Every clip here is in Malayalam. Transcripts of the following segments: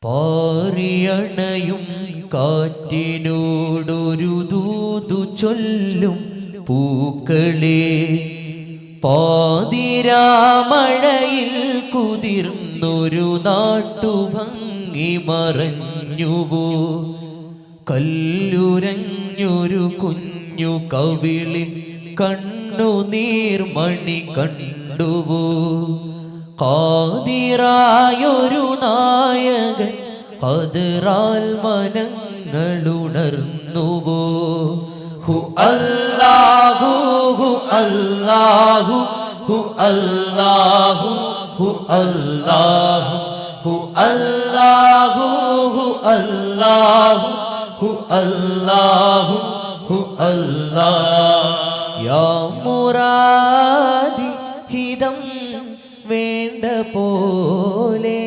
പാറിയണയും കാറ്റിനോടൊരു ദൂതു ചൊല്ലും പൂക്കളെ, പാതിരാമഴയിൽ കുതിർന്നൊരു നാട്ടുഭംഗി മറഞ്ഞുവോ, കല്ലുരഞ്ഞൊരു കുഞ്ഞു കവിളിൽ കണ്ണുനീർമണി കണ്ടുവോ, ഖാദിറായൊരു നായകൻ ഖദറാൽ മനങ്ങളുണർന്നുവോ. ഹു അല്ലാഹു ഹു അല്ലാഹു ഹു അല്ലാഹു ഹു അല്ലാഹു ഹു അല്ലാഹു ഹു അല്ലാഹു ഹു അല്ലാഹു ഹു അല്ലാഹ്. യാ മുറാദി ഹിതം വേണ്ട പോലെ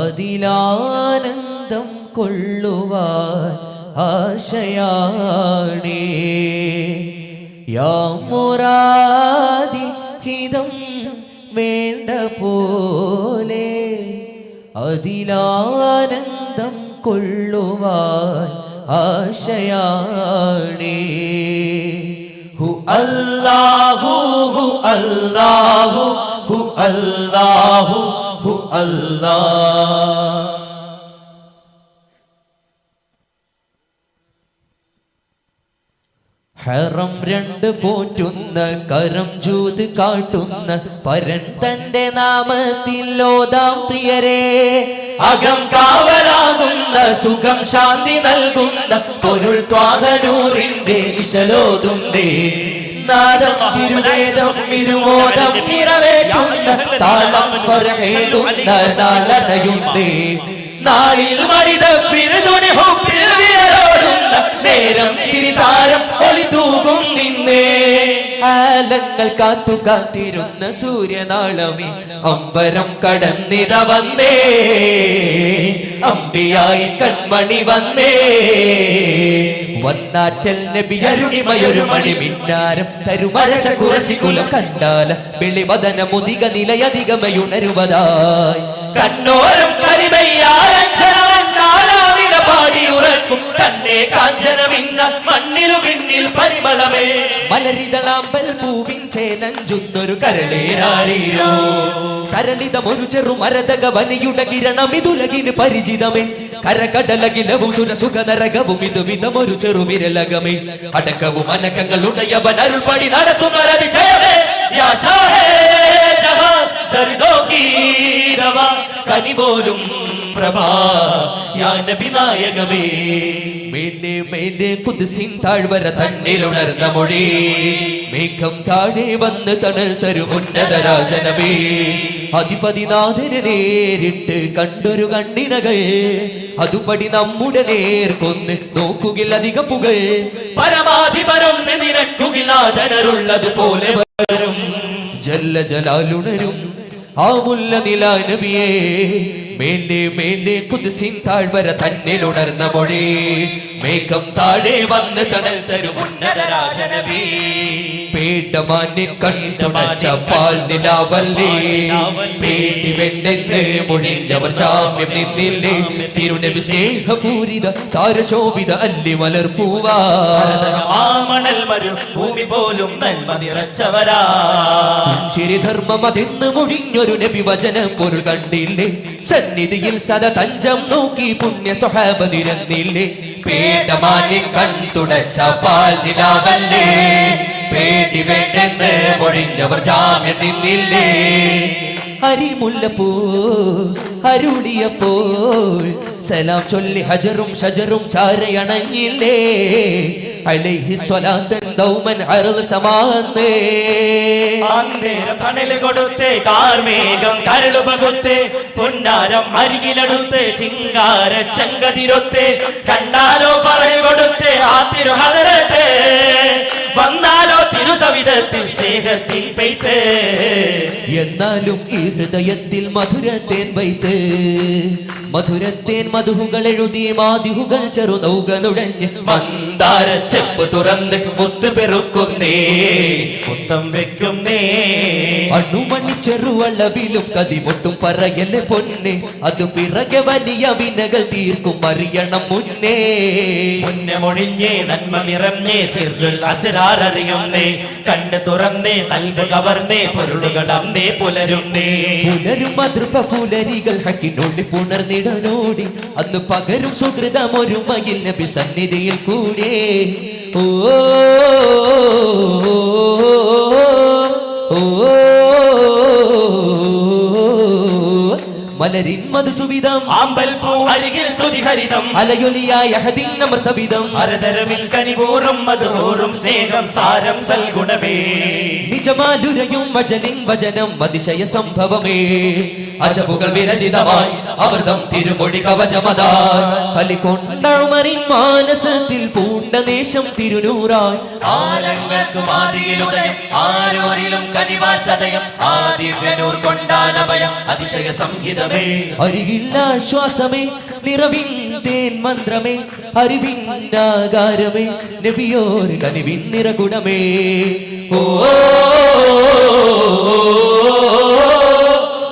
അതിലാനന്ദം കൊള്ളുവാൻ ആശയാണേ. യാ മുറാദി ഹിതം വേണ്ട പോലെ അതിലാനന്ദം കൊള്ളുവാൻ ആശയാണേ. ഹു അല്ലാഹു ഹു അല്ലാഹു ഹു അല്ലാഹു ഹു അല്ലാഹ്. ഹറം രണ്ട് പോറ്റുന്ന കരം ജൂത് കാട്ടുന്ന പരൻ തന്റെ നാമത്തിൽ ഓതാം പ്രിയരെ, അകം കാവലാകുന്ന സുഖം ശാന്തി നൽകുന്ന പൊരുൾ ത്വാഹനൂറിന്റെ ഇശലോതുണ്ടേ. നാദം തിരുവേദം ഇരുമോദം നിറവേറ്റുന്ന താളം ഫർഹേകുന്ന നാളടയുണ്ടേ. നാളിൽ മനിത ഫിർദുനി ഹുബ്ബിൽ വിരലോടുന്ന നേരം ചിരിതാരം ഒളി തൂകും നിന്നേ. ആലങ്ങൾ കാത്തു കാത്തിരുന്ന സൂര്യനാളമേ അമ്പരം കടന്നിത വന്നേ. അമ്പിയായി കൺമണി വന്നേ. വന്നാറ്റൽ നബി അരുണിമയൊരു മണി മിന്നാരം തരുമരശ കുറശി കുലം കണ്ടാല വെളിവദന മുതിക നിലയധികമയുണരുവതായി. കണ്ണോരം കരിമയ്യാലഞ്ചനവന്നാലാവില പാടി ഉറക്കും തന്നെ കാഞ്ചനമിന്ന മണ്ണിലു പിന്നിൽ പരിമളമേ. മലരിതളാമ്പൽ പൂവിൻ ചേലഞ്ചുന്നൊരു കരളേരാരീരോ, കരളിതമൊരു ചെറു മരതക വനിയുടെ കിരണം ഇതുലകിന് പരിചിതമേ. കരകടലകിലവും സുരസുഖ നരകവും ഇത് വിധമൊരു ചെറുവിരലകമേ. അടക്കവും അനക്കങ്ങൾ ഉടയവൻ അരുൾപടി നടത്തുന്നൊരതിശയമേ. യാ ഷാഹേ ജഹാൻ ദർദോ കീ ദവാ കനിപോലും പ്രഭാ യാ നബി നായകമേ. മേലെ മേലെ ഖുദ്സിൻ താഴ്വര തന്നിലുണർന്ന മൊഴി, മേഘം താഴെ വന്ന് തണൽ തരും ഉന്നത രാജനമേ. അധിപതിനാഥനെ നേരിട്ട് കണ്ടൊരു കണ്ണിണകൾ അതുപടി നമ്മുടെ നേർക്കൊന്ന് നോക്കുകിൽ അധിക പുകൾ. പരമാധിപരൊന്ന് നിനക്കുകിലാതനരുള്ളതുപോലെ വരും ജല്ല ജലാലുണരും ആ മുല്ല നിലാ നബിയേ. മേലെ മേലെ ഖുദ്സിൻ താഴ്വര തന്നിലുണർന്ന മൊഴി, മേഘം താഴെ വന്ന് തണൽ തരും ഉന്നത രാജനബി. പേട്ടമാനിൻ കണ്ടുണച്ച പാൽ നിലാവല്ലേ, പേടി വെണ്ടെന്ന് മൊഴിഞ്ഞവർ ജാമ്യം നിന്നില്ലേ. തിരുനബി സ്നേഹപൂരിത താരശോഭിത അല്ലി മലർപ്പൂവാ, മണൽ മരു ഭൂമി പോലും നന്മ നിറച്ചവരാ. ചിരിധർമ്മം അതെന്ന് മുടിഞ്ഞൊരു നബി വചന പൊരുൾ കണ്ടില്ലേ. സന്നിധിയിൽ സദ തഞ്ചം നോക്കി പുണ്യ സ്വഹാബ നിരന്നില്ലേ. പേടമാനിൻ കൺതുടച്ച പാൽ നിലാവല്ലേ, പേടി വേണ്ടെന്ന് മൊഴിഞ്ഞവർ ജാമ്യം നിന്നില്ലേ. അരിമുല്ലപ്പൂ അരുളിയപ്പോൾ സലാം ചൊല്ലി ഹജറും ഷജറും ചാരയണഞ്ഞില്ലേ. അലൈഹി സ്വലാത്തൻ ദൗമൻ അർള് സമാന്നേ. അന്നേരം തണല് കൊടുത്തേ കാർമേഘം കരളു പകുത്തേ, പൊന്നാരം അരികിലടുത്തേ ചിങ്കാര ചങ്കതിരൊത്തേ. കണ്ടാലോ പറഞ്ഞു കൊടുത്തേ ആ തിരുഹദരത്തെ, വന്നാലോ തിരുസവിധത്തിൽ സ്നേഹത്തിൻ പെയ്ത്ത്. എന്നാലും ഈ ഹൃദയത്തിൽ മധുരത്തേൻ വൈത്ത്, മധുരത്തേൻ മധുഹുകൾ എഴുതി മാതിഹുകൾ ചെറുനൗക നുഴഞ്ഞ് മന്ദാര ചെപ്പ് തുറന്ന് മുത്ത് പെറുക്കുന്നേ, മുത്തം വെക്കുന്നേ. അണുമണി ചെറുവളവിലും കതിമൊട്ടും പറയല് പൊന്നെ അത് പിറകെ വലിയ വിനകൾ തീർക്കും അറിയണം മുന്നേ മുന്നെ മൊഴിഞ്ഞേ നന്മ നിറഞ്ഞേ സിർറുൽ അസ്റാർ അറിയുന്നേ കണ്ണ് തുറന്നേ കൽബ് കവർന്നേ പൊരുളുകളന്നേ പുലരുന്നേ പുലരും മധുപ പുലരികൾ ഹക്കിനോടി പുണർന്നിടനോടി അന്ന് പകരും സുഹൃതമൊരുമയിൽ നബി സന്നിധിയിൽ കൂടെ ഓ മലരിൻ മധുസുവിധം ആമ്പൽ പൂ അരികിൽ സ്തുതിഹരിതം അലയൊലിയായ ഹദിന്നമർ സവിധം അരതരവിൽ കനിവൂറും മധുഹൂറും സ്നേഹം സാരം സൽഗുണമേ നിജമാലുരയും വചനം അതിശയ സംഭവമേ അജബുകൾ വിരചിതമായി അമൃതം തിരുമൊഴി കവചമതായി കലികൊണ്ടമറിൻ മാനസത്തിൽ പൂണ്ട ദേശം തിരുനൂറായി ആലങ്ങൾക്ക് മാതിയിലുദയം ആരോരിലും കനിവാൽ സദയം ആദിവ്യനൂർ കൊണ്ടാലഭയം അതിശയ സംഹിതമേ അരികില്ലാശ്വാസമേ നിറവിൻ തേൻ മന്ത്രമേ അറിവിന്നാകാരമേ നബിയോർ കനിവിൻ നിറകുടമേ ഓ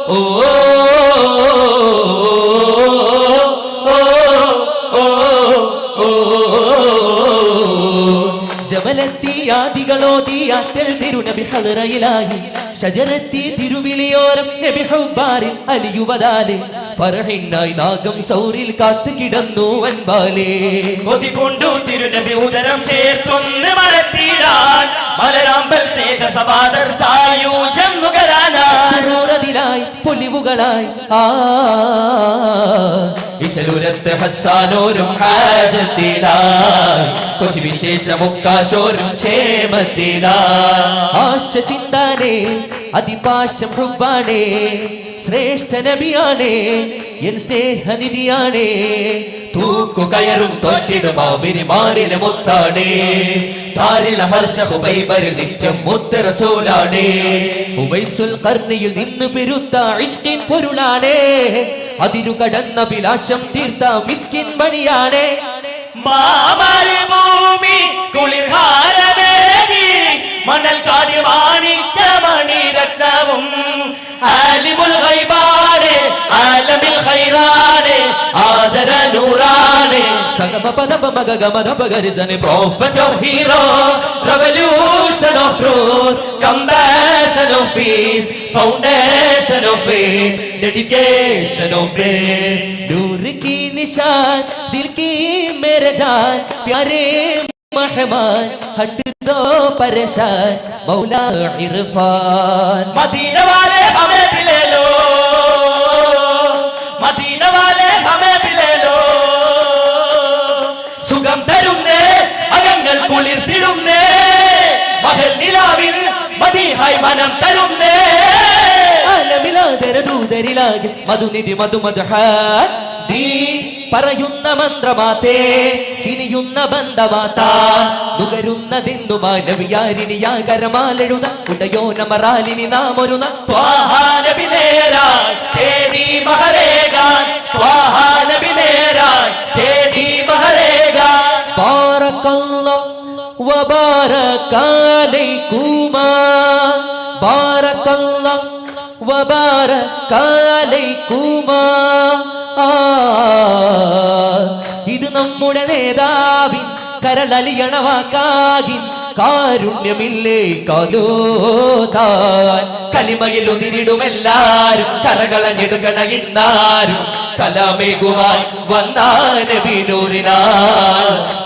ഓ ജമലത്തി ആദികളോതി ആറ്റൽ തിരുനബി ഹളറയിലായി ഷജറത്തി തിരുവിളിയോരം നബി ഹുബ്ബാരിൽ അലിയുവതാലെ ഫർഹിനായി നാഗം സൗറിൽ കാത്തു കിടന്നു വൻപാലേ കൊതി കൊണ്ടു തിരുനബി ഉദരം ചേർത്തൊന്ന് മലത്തിടാൻ മലരാമ്പൽ സ്നേഹ സമാദർ സായൂജം സുറൂറതിലായി പൊലിവുകളായി ഇശലുരത്ത് ഹസ്സാനോരും ഹാജത്തിലായി കൊച്ചി വിശേഷമുക്കാശോരും ക്ഷേമത്തിലായി ആശ ചിന്താനേ അതിപാശം ഹുബ്ബാണേ ശ്രേഷ്ഠ നബിയാണേ എൻ സ്നേഹനിധിയാണേ തൂക്കു കയറും തോറ്റിടുമാവിന് മാറിന് മുത്താണേ താരില ഹർഷ ഹുബൈബരിൽ നിത്യം മുത്ത് റസൂലാണേ ഉവൈസുൽ ഖർനിയിൽ നിന്ന് പെരുത്ത ഇഷ്കിൻ പൊരുളാണേ അതിരു കടന്ന വിലാശം തീർത്ത മിസ്കിൻ മണിയാണേ മാമരി ഭൂമി കുളിർഹാരമേകി മണൽ കാടി മാണിക്യമണി രത്നവും ആലിമുൽ ഗൈബാനെ ആലമിൽ ഖൈറാനെ ആദര നൂറാനെ സഗമ പദപ മഗ ഗമ പഗരിസനെ prophet or hero revolution of truth compassion of peace foundation of faith dedication of grace नूर की निशान दिल की मेरे जान प्यारे मेहमान हट दो परेशान मौला इरफान मदीना वाले हमें भी ले लो मदीना वाले हमें भी ले लो സുഖം തരുന്നേ അകങ്ങൾ കുളിർത്തിടുന്നേ മഹൽ നിലാവിൽ മദീഹായി മനം തരുന്നേ ദൂതരിലാകെ മധുനിധി മധുമധുഹ ദീ പറയുന്ന മന്ത്രമാതേ കിനിയുന്ന ബന്ധമാതാ നുകരുന്നതെന്നു മാനവിയാരിനിയാകരമാലെഴുത ഉടയോ നമറാലിനി നാമൊരു ത്വാഹാ നബി നേരായി തേടി മഹരേകാൻ ത്വാഹാ നബി നേരായി തേടി മഹരേകാൻ ബാറകല്ലാഹു വബാറകലൈകുമാ ബാറകല്ലാഹു വബാറകലൈകുമാ ഇത് നമ്മുടെ നേതാവിൻ കരളലിയണവാക്കാകിൻ കാരുണ്യമില്ലേ കാലോതാൻ കലിമയിൽ ഉതിരിടുമെല്ലാരും കരകളഞ്ഞെടുക്കണ ഇന്നാരും കലാമേകുവാൻ വന്നാനബിനൂറിനാൽ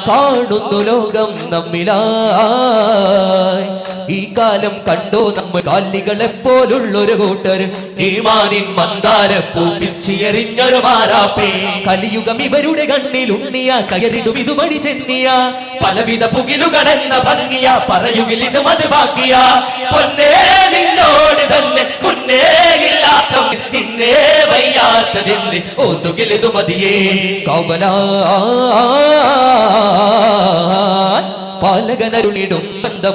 കാണുന്നു ലോകം നമ്മിലായി ഈ കാലം കണ്ടോ നമ്മൾ കാലികളെ പോലുള്ളൊരു കൂട്ടർ ഈമാനിൻ മന്ദാര പൂപ്പിച്ചിയെറിഞ്ഞൊരു മാറാപ്പേ കലിയുഗം ഇവരുടെ കണ്ണിൽ ഉണ്ണിയ കയറിടും ഇത് മടി ചെന്നിയ പലവിധ പുകിലുകളെന്ന ഭംഗിയ പറയുകിൽ ഇത് മത് ബാക്കിയ പൊന്നേ നിന്നോട് തന്നെ മുന്നേ ഇല്ലാത്ത ഇന്നേ വയ്യാത്തതിന് ഒന്നുകിൽ ഇത് മതിയേ കൗബലാ പാലകനരുളിടും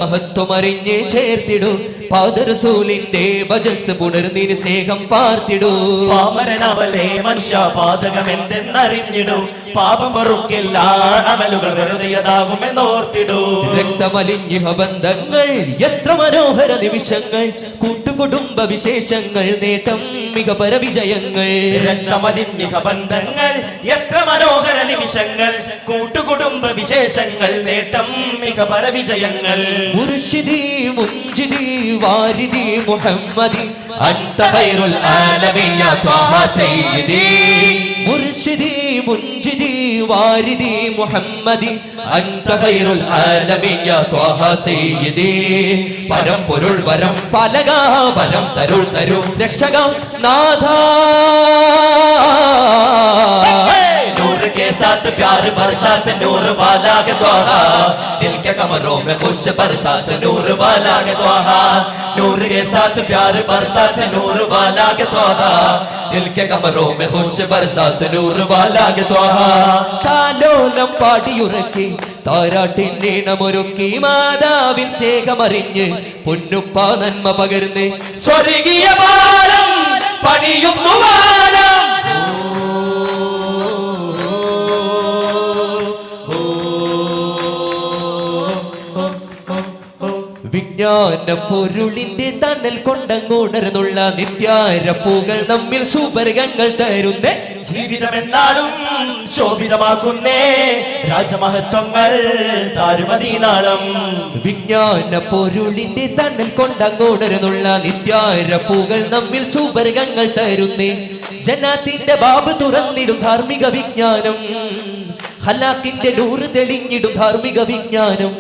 മഹത്വം അറിഞ്ഞ് ചേർത്തിടൂ പാദരസൂലിന്റെ വജസ് പുണർന്നിന് സ്നേഹം പാർത്തിടൂ പാമരനവലെ മനുഷ്യ പാതകം എന്തെന്നറിഞ്ഞിടൂ പാപം പൊറുക്കില്ല അമലുകൾ വെറുതെയതാകുമെന്നോർത്തിടൂ രക്തമലിഞ്ഞ ബന്ധങ്ങൾ എത്ര മനോഹര നിമിഷങ്ങൾ കൂട്ടുകുടുംബ വിശേഷങ്ങൾ നേട്ടം മിക പരവിജയങ്ങൾ രക്തമലിഞ്ഞ ബന്ധങ്ങൾ എത്ര മനോഹര നിമിഷങ്ങൾ കൂട്ടുകുടുംബ വിശേഷങ്ങൾ നേട്ടം മിക പരവിജയങ്ങൾ മുർഷിദി മുൻജിദി വാരിദി മുഹമ്മദി അൻത ഖൈറുൽ ആലമീൻ യാ ത്വാഹ സയ്യിദി മുർഷിദി മുൻജിദി വാരിദി മുഹമ്മദി അൻത ഖൈറുൽ ആലമീൻ യാ ത്വാഹ സയ്യിദി പരമ്പൊരുൾ വരം പാലക വരം തരുൾ തരൂ രക്ഷക നാഥ नूर के साथ प्यार बरसात नूर वाला के द्वाहा दिल के कमरों में खुश बरसात नूर वाला के द्वाहा नूर के साथ प्यार बरसात नूर वाला के द्वाहा दिल के कमरों में खुश बरसात नूर वाला के द्वाहा താലോലം പാടിയുറക്കി താരാട്ടിനമൊരുക്കി മാതാവിൻ സ്നേഹമറിഞ്ഞ് പൊന്നുപ്പ നന്മ പകർന്ന് സ്വർഗീയ പാലം പണിയുന്നു വാനം വിജ്ഞാന പൊരുളിന്റെ തണൽ കൊണ്ടങ്ങുണർന്നുള്ള നിത്യാരപ്പൂകൾ നമ്മിൽ സുവർഗങ്ങൾ തരുന്നേ ജീവിതമെന്നാളും ശോഭിതമാക്കുന്നേ രാജമഹത്വങ്ങൾ താരുമദീനാളം വിജ്ഞാന പൊരുളിന്റെ തണൽ കൊണ്ടങ്ങുണർന്നുള്ള നിത്യാരപ്പൂകൾ നമ്മിൽ സുവർഗങ്ങൾ തരുന്നേ ജനാത്തിന്റെ ബാബ് തുറന്നിടും ധാർമ്മിക വിജ്ഞാനം ഹലാക്കിന്റെ നൂറ് തെളിഞ്ഞിടും ധാർമ്മിക വിജ്ഞാനം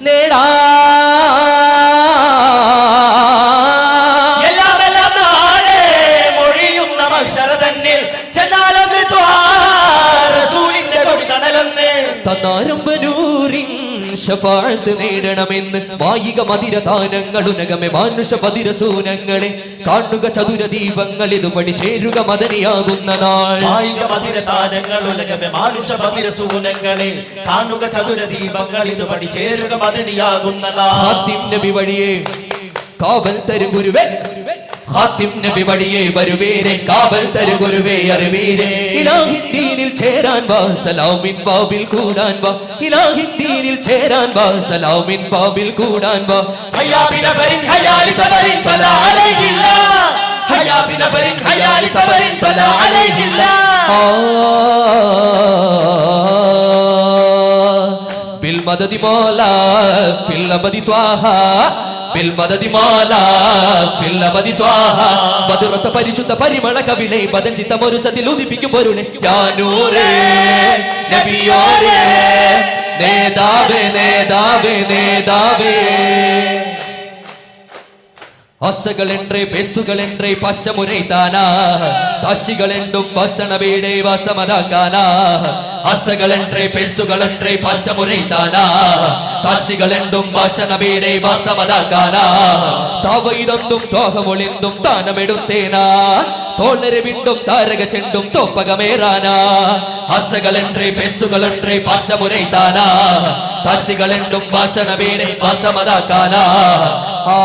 നേടാ എല്ലാം നാളെ മൊഴിയുന്ന അക്ഷരതന്നിൽ ചെന്നാലൊന്ന് റസൂലിന്റെ കൊടി തണലൊന്ന് തന്നാരംഭനൂരിൻ ശഫാഅത്ത് നേടണമെന്ന് വായിക മതിര താനങ്ങളുനകമെ മാനുഷ പതിരസൂനങ്ങളെ കാണുക ചതുര ദീപങ്ങൾ ഇതുപടി ചേരുക മദനിയാകുന്ന നാൾ വായിക മതിര താനങ്ങളുലകമെ മാനുഷ പതിരസൂനങ്ങളെ കാണുക ചതുര ദീപങ്ങൾ ഇതുപടി ചേരുക മദനിയാകുന്ന നാൾ ഹാത്തിം നബി വഴിയേ കാവൽ തരു ഗുരുവേ ഹാത്തിം നബി വഴിയേ വരുവേരെ കാവൽ തരു ഗുരുവേ അറിവീരെ ഇലാഹിൻ ദീനിൽ ചേരാൻ വാ സലാമിൻ ബാബിൽ കൂടാൻ വാ ഇലാഹിൻ ദീനിൽ ചേരാൻ വാ സലാമിൻ ബാബിൽ കൂടാൻ വാ ഹയ്യാ ബിനഫരിൻ ഹയ്യാലി സബരിൻ സലാ അലൈഹില്ല ഹയ്യാ ബിനഫരിൻ ഹയ്യാലി സബരിൻ സലാ അലൈഹില്ല ബിൽ മദദി മൗലാ ഫിൽ അബദി ത്വാഹ ബിൽ മദദി മൗലാ ഫിൽ അബദി ത്വാഹ ബദറത പരിശുദ്ധ പരിമള കവിളെ ബദഞ്ചിതമൊരു സതിൽ ഉദിപ്പിക്കും പൊരുളെ യാ നൂറേ നബിയോരേ നേതാവേ നേതാവേ നേതാവേ ആസകളെன்றே പേസുകളെன்றേ പശമുരൈതാനാ താശികളെണ്ടും വസണ വീടേ വാസമതാക്കാനാ ആസകളെன்றേ പേസുകളെன்றേ പശമുരൈതാനാ താശികളെണ്ടും വസണ വീടേ വാസമതാക്കാനാ താവൈതൊണ്ടും തോഹമൊളിന്തും താനമെടുത്തേനാ തോളരെ വിണ്ടും താരക ചെണ്ടും തോപ്പകമേറാനാ ആസകളെன்றേ പേസുകളെன்றേ പശമുരൈതാനാ താശികളെണ്ടും വസണ വീടേ വാസമതാക്കാനാ ആ